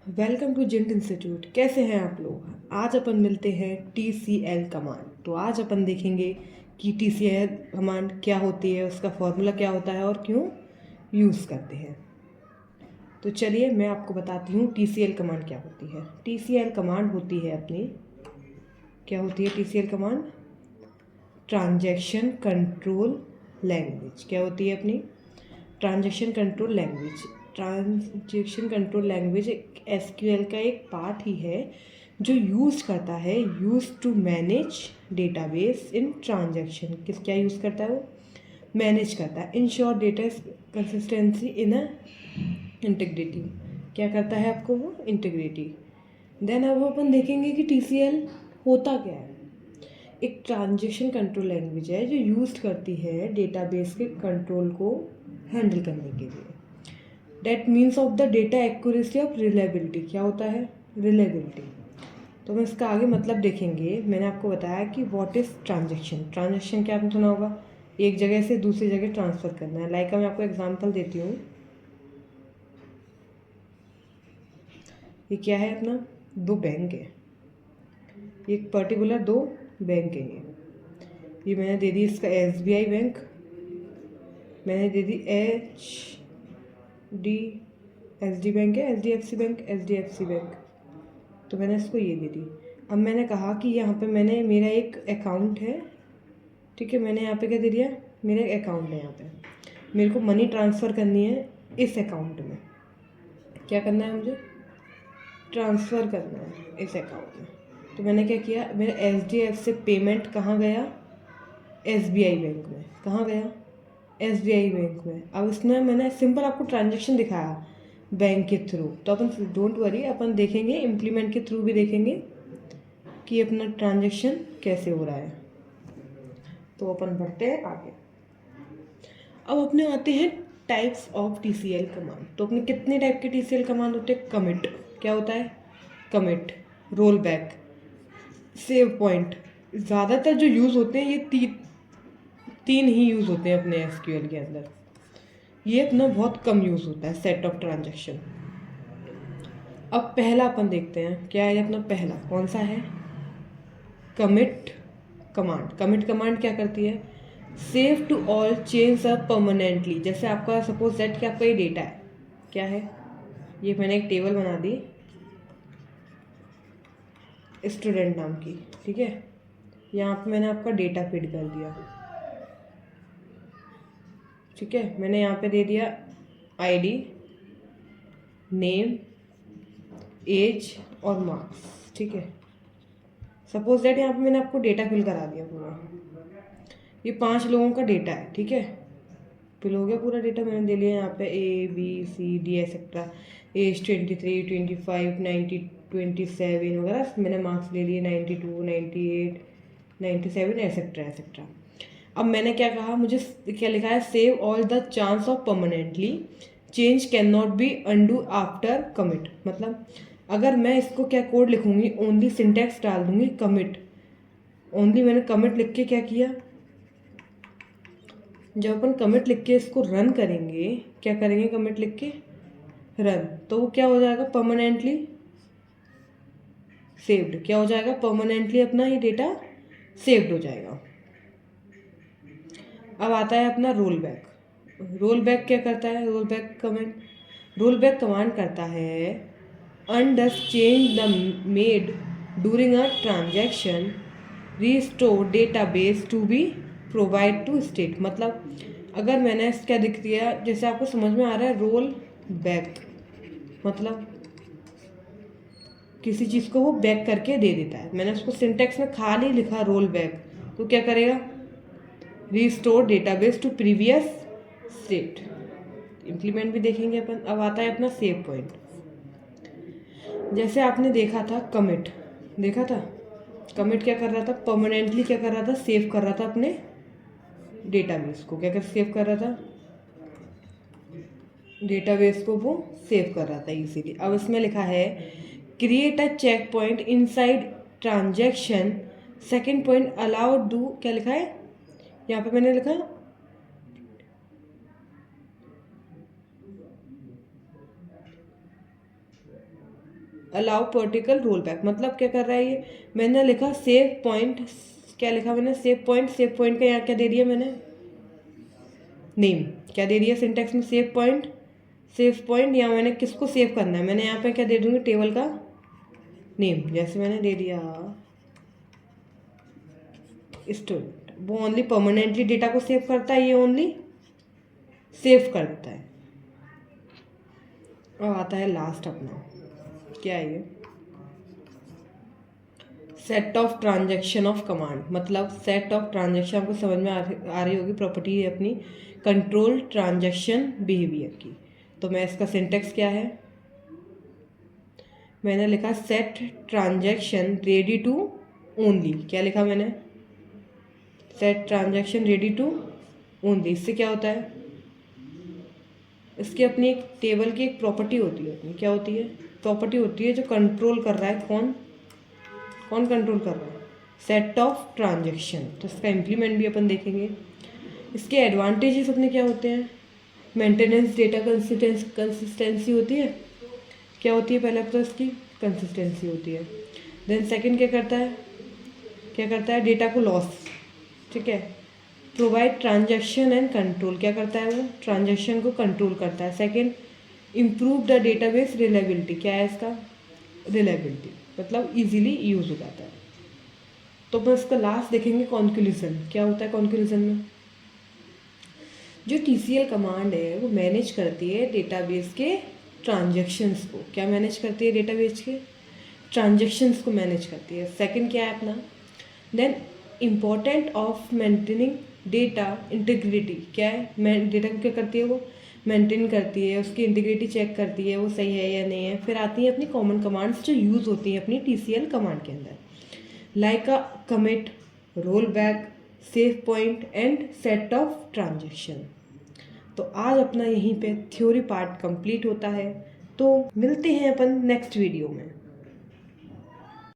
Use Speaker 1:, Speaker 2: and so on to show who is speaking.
Speaker 1: Welcome to जिंट institute. कैसे हैं आप लोग। आज अपन मिलते हैं TCL कमांड। तो आज अपन देखेंगे कि TCL कमांड क्या होती है, उसका फॉर्मूला क्या होता है और क्यों यूज़ करते हैं। तो चलिए मैं आपको बताती हूँ TCL कमांड क्या होती है। TCL कमांड होती है अपनी, क्या होती है TCL command? Transaction control language. क्या होती है अपनी? Transaction control language. Transaction control language SQL का एक पार्ट ही है जो यूज़ करता है to manage database in transaction. क्या यूज़ करता है वो? मैनेज करता है। In short data consistency in a integrity. क्या करता है आपको वो? इंटीग्रिटी। देन अब अपन देखेंगे कि TCL होता क्या है। एक ट्रांजेक्शन कंट्रोल लैंग्वेज है जो यूज़ करती है डेटाबेस के कंट्रोल को हैंडल करने के लिए। That means of the data accuracy of reliability. क्या होता है? रिलायबिलिटी। तो हम इसका आगे मतलब देखेंगे। मैंने आपको बताया कि व्हाट इज़ ट्रांजेक्शन। ट्रांजेक्शन क्या आपने सुना होगा? एक जगह से दूसरी जगह ट्रांसफ़र करना है। लाइक मैं आपको एग्जांपल देती हूँ। ये क्या है अपना? दो बैंक है। एक पर्टिकुलर दो बैंक है। ये मैंने दे दी इसका SBI बैंक, मैंने दे दी SD बैंक है, HDFC बैंक, HDFC बैंक। तो मैंने इसको ये दे दी। अब मैंने कहा कि यहाँ पे मैंने मेरा एक अकाउंट है, ठीक है। मैंने यहाँ पे क्या दे दिया? मेरा एक अकाउंट है। यहाँ पे मेरे को मनी ट्रांसफ़र करनी है इस अकाउंट में। क्या करना है मुझे? ट्रांसफ़र करना है इस अकाउंट में। तो मैंने क्या किया? मेरा SDF से पेमेंट कहाँ गया? SBI बैंक में। कहाँ गया? SBI बैंक में। अब इसमें मैंने सिंपल आपको ट्रांजेक्शन दिखाया बैंक के थ्रू। तो अपन डोंट वरी, अपन देखेंगे इम्प्लीमेंट के थ्रू भी देखेंगे कि अपना ट्रांजेक्शन कैसे हो रहा है। तो अपन बढ़ते हैं आगे। अब अपने आते हैं टाइप्स ऑफ TCL कमांड। तो अपने कितने टाइप के TCL कमांड होते हैं? कमिट। क्या होता है? Commit, roll back, save point. ज़्यादातर जो यूज़ होते हैं ये तीन ही यूज़ होते हैं अपने SQL के अंदर। ये अपना बहुत कम यूज़ होता है सेट ऑफ ट्रांजेक्शन। अब पहला अपन देखते हैं क्या है अपना। पहला कौन सा है? Commit command. कमिट कमांड क्या करती है? Save to all change up permanently. जैसे आपका सपोज दैट कि आपका ये डेटा है, क्या है ये? मैंने एक टेबल बना दी स्टूडेंट नाम की, ठीक है। यहाँ पे मैंने आपका डेटा फीड कर दिया, ठीक है। मैंने यहाँ पे दे दिया ID, नेम, एज और मार्क्स, ठीक है। सपोज दैट यहाँ पे मैंने आपको डेटा फिल करा दिया पूरा। ये 5 लोगों का डेटा है, ठीक है। फिल हो गया पूरा डेटा, मैंने दे लिया यहाँ पे ABCD एक्सेट्रा। एज 23, 25, 90, 27 वगैरह। मैंने मार्क्स ले लिए 92, 98, 97 एक्सेट्रा एक्सेट्रा। अब मैंने क्या कहा? मुझे क्या लिखा है? Save all the chance of permanently change can not be undo after commit. मतलब अगर मैं इसको क्या कोड लिखूंगी, ओनली सिंटेक्स डाल दूंगी कमिट ओनली। मैंने कमिट लिख के क्या किया? जब अपन कमिट लिख के इसको रन करेंगे, क्या करेंगे? कमिट लिख के रन, तो वो क्या हो जाएगा? Permanently saved. क्या हो जाएगा? परमानेंटली अपना ये डेटा सेव्ड हो जाएगा। अब आता है अपना रोल बैक। रोल बैक क्या करता है? Roll back comment, roll back command करता है undoes change the made during a transaction restore database to be provide to state. मतलब अगर मैंने क्या दिख दिया, जैसे आपको समझ में आ रहा है, रोल बैक मतलब किसी चीज़ को वो बैक करके दे देता है। मैंने उसको सिंटेक्स में खाली लिखा रोल बैक, तो क्या करेगा? Restore database to previous state. Implement भी देखेंगे अपन। अब आता है अपना सेव पॉइंट। जैसे आपने देखा था कमिट, देखा था कमिट क्या कर रहा था? परमानेंटली क्या कर रहा था? सेव कर रहा था अपने डेटाबेस को। क्या कर सेव कर रहा था? डेटाबेस को वो सेव कर रहा था इजीली। अब इसमें लिखा है create a check point inside transaction. Second point allow do. क्या लिखा है यहाँ पे? मैंने लिखा अलाउ पर्टिकल रोल बैक, मतलब क्या कर रहा है ये, मैंने लिखा सेव पॉइंट, क्या लिखा मैंने, सेव पॉइंट का यहाँ क्या दे दिया मैंने, नेम, क्या दे दिया सिंटैक्स में, सेव पॉइंट, यहाँ मैंने किसको सेव करना है, मैंने यहाँ पे क्या दे दूँगी, टेबल का नेम, जैसे मैंने दे दिया स्टूडेंट, वो ओनली परमानेंटली डेटा को सेव करता है, ये ओनली सेव करता है। और आता है लास्ट अपना, क्या है ये, set of transaction of command, मतलब सेट ऑफ ट्रांजैक्शन आपको समझ में आ रही होगी, प्रॉपर्टी है अपनी कंट्रोल ट्रांजैक्शन बिहेवियर की। तो मैं इसका सिंटेक्स क्या है, मैंने लिखा set transaction ready to only, क्या लिखा मैंने, set transaction ready to only. इससे क्या होता है, इसकी अपनी एक टेबल की एक प्रॉपर्टी होती है, अपनी क्या होती है, प्रॉपर्टी होती है जो कंट्रोल कर रहा है, कौन कंट्रोल कर रहा है, सेट ऑफ ट्रांजैक्शन। तो इसका इम्प्लीमेंट भी अपन देखेंगे। इसके एडवांटेजेस अपने क्या होते हैं, मेंटेनेंस डेटा कंसिस्टेंसी होती है, क्या होती है, पहले तो इसकी कंसिस्टेंसी होती है। देन सेकंड क्या करता है डेटा को लॉस, ठीक है, प्रोवाइड ट्रांजैक्शन एंड कंट्रोल, क्या करता है वो, ट्रांजैक्शन को कंट्रोल करता है। Second, improve the database reliability, क्या है इसका, रिलायबिलिटी, मतलब इजीली यूज हो जाता है। तो बस इसका लास्ट देखेंगे कॉन्क्लूजन, क्या होता है कॉन्क्लूजन में, जो TCL कमांड है वो मैनेज करती है डेटाबेस के ट्रांजैक्शंस को, क्या मैनेज करती है, डेटाबेस के ट्रांजैक्शंस को मैनेज करती है। सेकंड क्या है अपना, then important of maintaining data integrity, क्या है, डेटा को क्या करती है, वो मेंटेन करती है, उसकी इंटीग्रिटी चेक करती है वो सही है या नहीं है। फिर आती है अपनी कॉमन कमांड्स जो यूज़ होती हैं अपनी TCL कमांड के अंदर, like a commit, roll back, save point and set of transaction. तो आज अपना यहीं पे थ्योरी पार्ट कंप्लीट होता है, तो मिलते हैं अपन नेक्स्ट वीडियो में।